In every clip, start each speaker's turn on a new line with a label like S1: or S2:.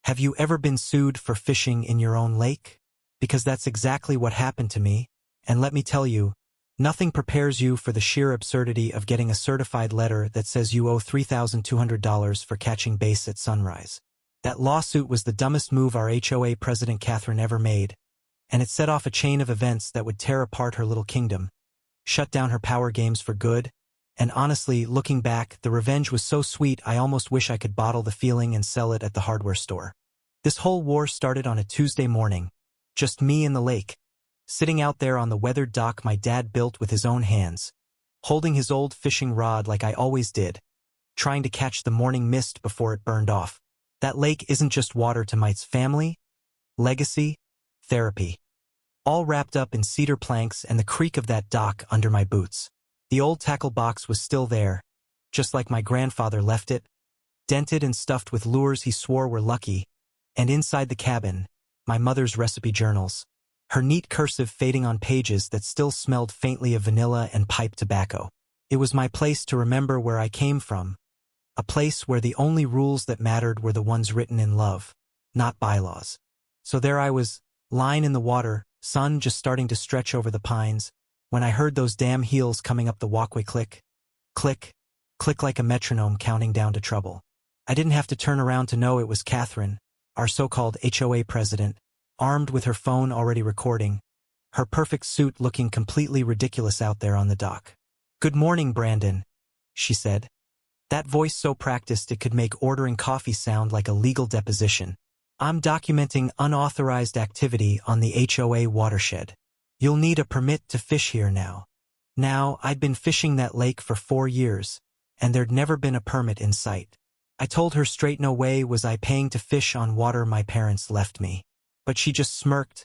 S1: Have you ever been sued for fishing in your own lake? Because that's exactly what happened to me, and let me tell you, nothing prepares you for the sheer absurdity of getting a certified letter that says you owe $3,200 for catching bass at sunrise. That lawsuit was the dumbest move our HOA president Catherine ever made, and it set off a chain of events that would tear apart her little kingdom, shut down her power games for good, and honestly, looking back, the revenge was so sweet I almost wish I could bottle the feeling and sell it at the hardware store. This whole war started on a Tuesday morning, just me and the lake, sitting out there on the weathered dock my dad built with his own hands, holding his old fishing rod like I always did, trying to catch the morning mist before it burned off. That lake isn't just water to Mite's family, legacy, therapy. All wrapped up in cedar planks and the creak of that dock under my boots. The old tackle box was still there, just like my grandfather left it, dented and stuffed with lures he swore were lucky, and inside the cabin, my mother's recipe journals, her neat cursive fading on pages that still smelled faintly of vanilla and pipe tobacco. It was my place to remember where I came from, a place where the only rules that mattered were the ones written in love, not bylaws. So there I was, lying in the water, sun just starting to stretch over the pines, when I heard those damn heels coming up the walkway click, click, click like a metronome counting down to trouble. I didn't have to turn around to know it was Catherine, our so-called HOA president, armed with her phone already recording, her perfect suit looking completely ridiculous out there on the dock. "Good morning, Brandon," she said. That voice so practiced it could make ordering coffee sound like a legal deposition. "I'm documenting unauthorized activity on the HOA watershed. You'll need a permit to fish here now." Now, I'd been fishing that lake for 4 years, and there'd never been a permit in sight. I told her straight no way was I paying to fish on water my parents left me. But she just smirked,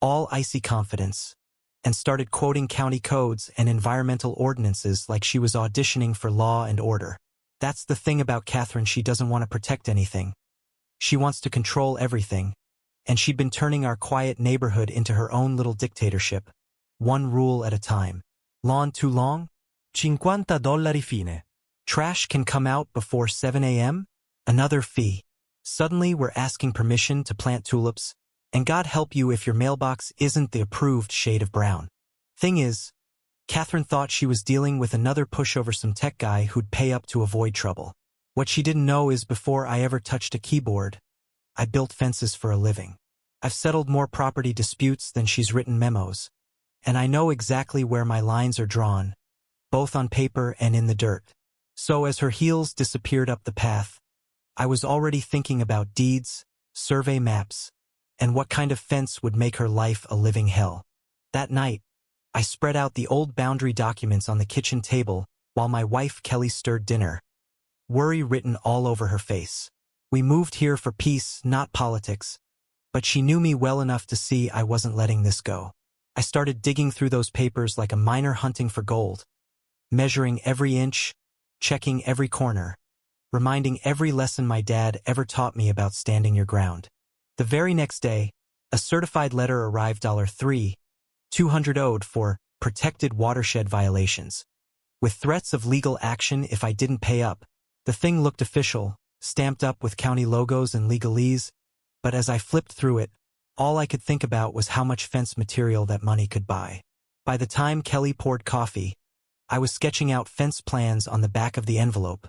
S1: all icy confidence, and started quoting county codes and environmental ordinances like she was auditioning for Law and Order. That's the thing about Catherine, she doesn't want to protect anything. She wants to control everything, and she'd been turning our quiet neighborhood into her own little dictatorship, one rule at a time. Lawn too long? $50 fine. Trash can come out before 7 a.m.? Another fee. Suddenly we're asking permission to plant tulips, and God help you if your mailbox isn't the approved shade of brown. Thing is, Catherine thought she was dealing with another pushover, some tech guy who'd pay up to avoid trouble. What she didn't know is before I ever touched a keyboard, I built fences for a living. I've settled more property disputes than she's written memos, and I know exactly where my lines are drawn, both on paper and in the dirt. So as her heels disappeared up the path, I was already thinking about deeds, survey maps, and what kind of fence would make her life a living hell. That night, I spread out the old boundary documents on the kitchen table while my wife Kelly stirred dinner, worry written all over her face. We moved here for peace, not politics, but she knew me well enough to see I wasn't letting this go. I started digging through those papers like a miner hunting for gold, measuring every inch, checking every corner, reminding every lesson my dad ever taught me about standing your ground. The very next day, a certified letter arrived $3,200 owed for protected watershed violations. With threats of legal action if I didn't pay up, the thing looked official, stamped up with county logos and legalese, but as I flipped through it, all I could think about was how much fence material that money could buy. By the time Kelly poured coffee, I was sketching out fence plans on the back of the envelope,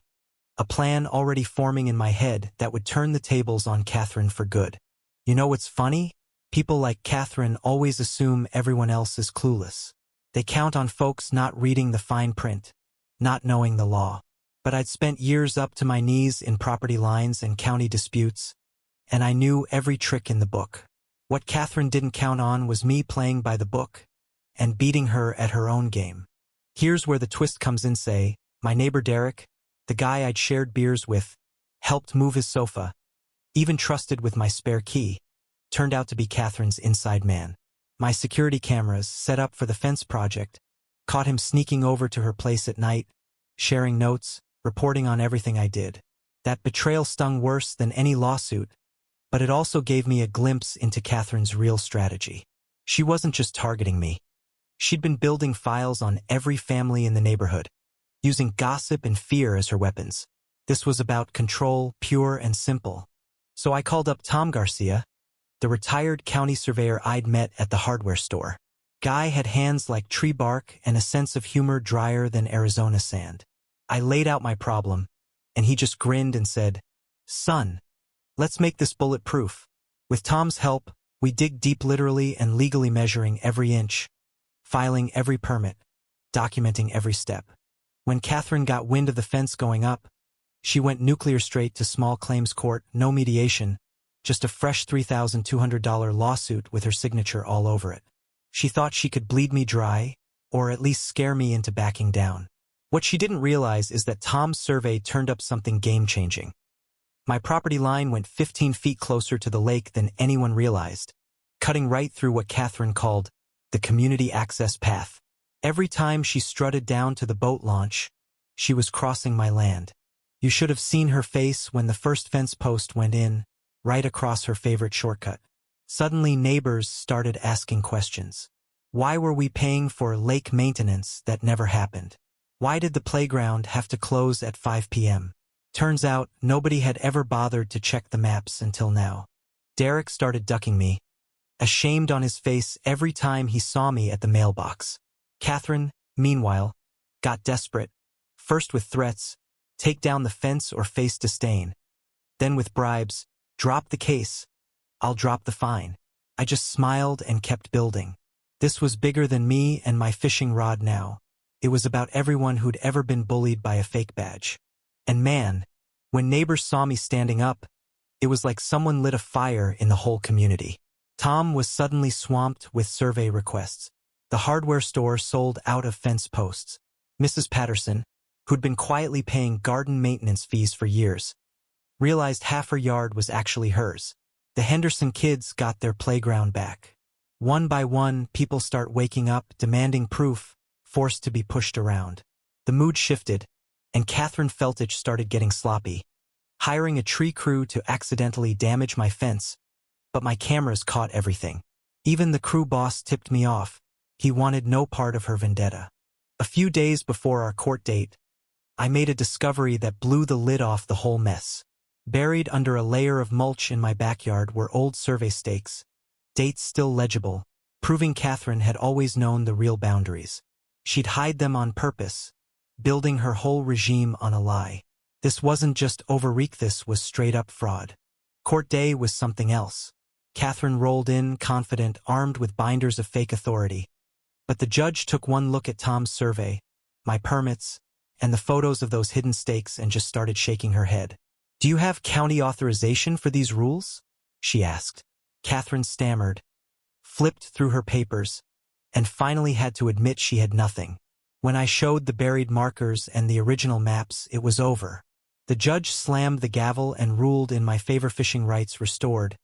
S1: a plan already forming in my head that would turn the tables on Catherine for good. You know what's funny? People like Catherine always assume everyone else is clueless. They count on folks not reading the fine print, not knowing the law. But I'd spent years up to my knees in property lines and county disputes, and I knew every trick in the book. What Catherine didn't count on was me playing by the book and beating her at her own game. Here's where the twist comes in. Say, my neighbor Derek, the guy I'd shared beers with, helped move his sofa, even trusted with my spare key, turned out to be Catherine's inside man. My security cameras, set up for the fence project, caught him sneaking over to her place at night, sharing notes, reporting on everything I did. That betrayal stung worse than any lawsuit, but it also gave me a glimpse into Catherine's real strategy. She wasn't just targeting me. She'd been building files on every family in the neighborhood, using gossip and fear as her weapons. This was about control, pure and simple. So I called up Tom Garcia, the retired county surveyor I'd met at the hardware store. Guy had hands like tree bark and a sense of humor drier than Arizona sand. I laid out my problem, and he just grinned and said, "Son, let's make this bulletproof." With Tom's help, we dig deep, literally and legally, measuring every inch, filing every permit, documenting every step. When Catherine got wind of the fence going up, she went nuclear straight to small claims court. No mediation, just a fresh $3,200 lawsuit with her signature all over it. She thought she could bleed me dry, or at least scare me into backing down. What she didn't realize is that Tom's survey turned up something game-changing. My property line went 15 feet closer to the lake than anyone realized, cutting right through what Catherine called the community access path. Every time she strutted down to the boat launch, she was crossing my land. You should have seen her face when the first fence post went in, right across her favorite shortcut. Suddenly neighbors started asking questions. Why were we paying for lake maintenance that never happened? Why did the playground have to close at 5 p.m.? Turns out nobody had ever bothered to check the maps until now. Derek started ducking me, ashamed on his face every time he saw me at the mailbox. Catherine, meanwhile, got desperate, first with threats, take down the fence or face disdain, then with bribes, drop the case, I'll drop the fine. I just smiled and kept building. This was bigger than me and my fishing rod now. It was about everyone who'd ever been bullied by a fake badge. And man, when neighbors saw me standing up, it was like someone lit a fire in the whole community. Tom was suddenly swamped with survey requests. The hardware store sold out of fence posts. Mrs. Patterson, who'd been quietly paying garden maintenance fees for years, realized half her yard was actually hers. The Henderson kids got their playground back. One by one, people start waking up, demanding proof, forced to be pushed around. The mood shifted, and Catherine Feltich started getting sloppy, hiring a tree crew to accidentally damage my fence, but my cameras caught everything. Even the crew boss tipped me off. He wanted no part of her vendetta. A few days before our court date, I made a discovery that blew the lid off the whole mess. Buried under a layer of mulch in my backyard were old survey stakes, dates still legible, proving Catherine had always known the real boundaries. She'd hide them on purpose, building her whole regime on a lie. This wasn't just overreach, this was straight-up fraud. Court day was something else. Catherine rolled in, confident, armed with binders of fake authority. But the judge took one look at Tom's survey, my permits, and the photos of those hidden stakes and just started shaking her head. "Do you have county authorization for these rules?" she asked. Catherine stammered, flipped through her papers, and finally had to admit she had nothing. When I showed the buried markers and the original maps, it was over. The judge slammed the gavel and ruled in my favor. Fishing rights restored.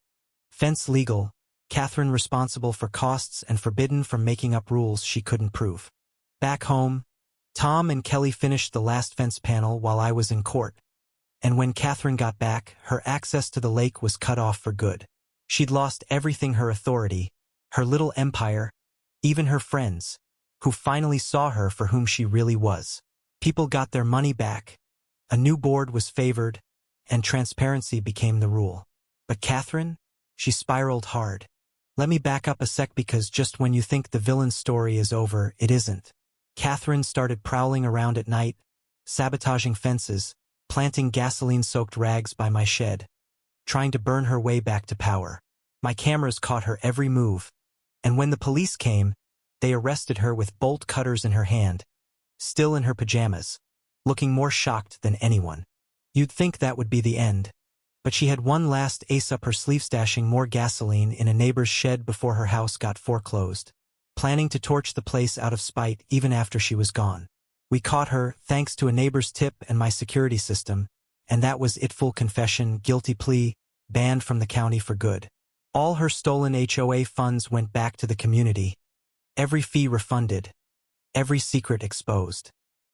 S1: Fence legal. Catherine responsible for costs and forbidden from making up rules she couldn't prove. Back home, Tom and Kelly finished the last fence panel while I was in court. And when Catherine got back, her access to the lake was cut off for good. She'd lost everything: her authority, her little empire, even her friends, who finally saw her for whom she really was. People got their money back, a new board was favored, and transparency became the rule. But Catherine? She spiraled hard. Let me back up a sec, because just when you think the villain's story is over, it isn't. Catherine started prowling around at night, sabotaging fences, planting gasoline-soaked rags by my shed, trying to burn her way back to power. My cameras caught her every move, and when the police came, they arrested her with bolt cutters in her hand, still in her pajamas, looking more shocked than anyone. You'd think that would be the end, but she had one last ace up her sleeve, stashing more gasoline in a neighbor's shed before her house got foreclosed, planning to torch the place out of spite even after she was gone. We caught her, thanks to a neighbor's tip and my security system, and that was it. Full confession, guilty plea, banned from the county for good. All her stolen HOA funds went back to the community, every fee refunded, every secret exposed.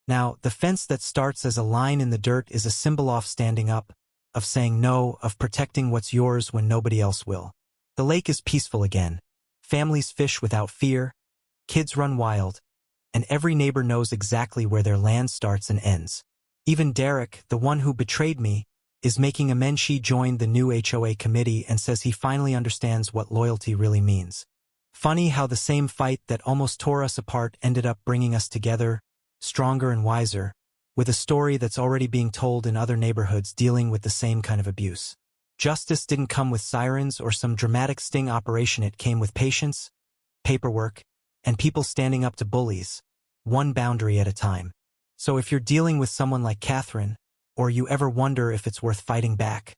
S1: Now, the fence that starts as a line in the dirt is a symbol of standing up, of saying no, of protecting what's yours when nobody else will. The lake is peaceful again. Families fish without fear, kids run wild, and every neighbor knows exactly where their land starts and ends. Even Derek, the one who betrayed me, is making amends. She joined the new HOA committee and says he finally understands what loyalty really means. Funny how the same fight that almost tore us apart ended up bringing us together, stronger and wiser, with a story that's already being told in other neighborhoods dealing with the same kind of abuse. Justice didn't come with sirens or some dramatic sting operation. It came with patience, paperwork, and people standing up to bullies, one boundary at a time. So if you're dealing with someone like Catherine, or you ever wonder if it's worth fighting back,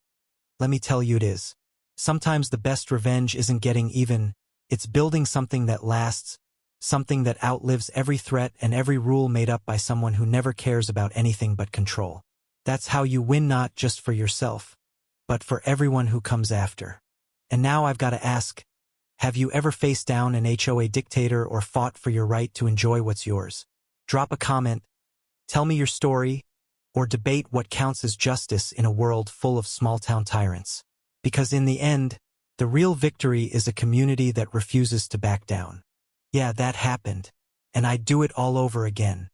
S1: let me tell you it is. Sometimes the best revenge isn't getting even, it's building something that lasts, something that outlives every threat and every rule made up by someone who never cares about anything but control. That's how you win, not just for yourself, but for everyone who comes after. And now I've got to ask, have you ever faced down an HOA dictator or fought for your right to enjoy what's yours? Drop a comment, tell me your story, or debate what counts as justice in a world full of small-town tyrants. Because in the end, the real victory is a community that refuses to back down. Yeah, that happened. And I'd do it all over again.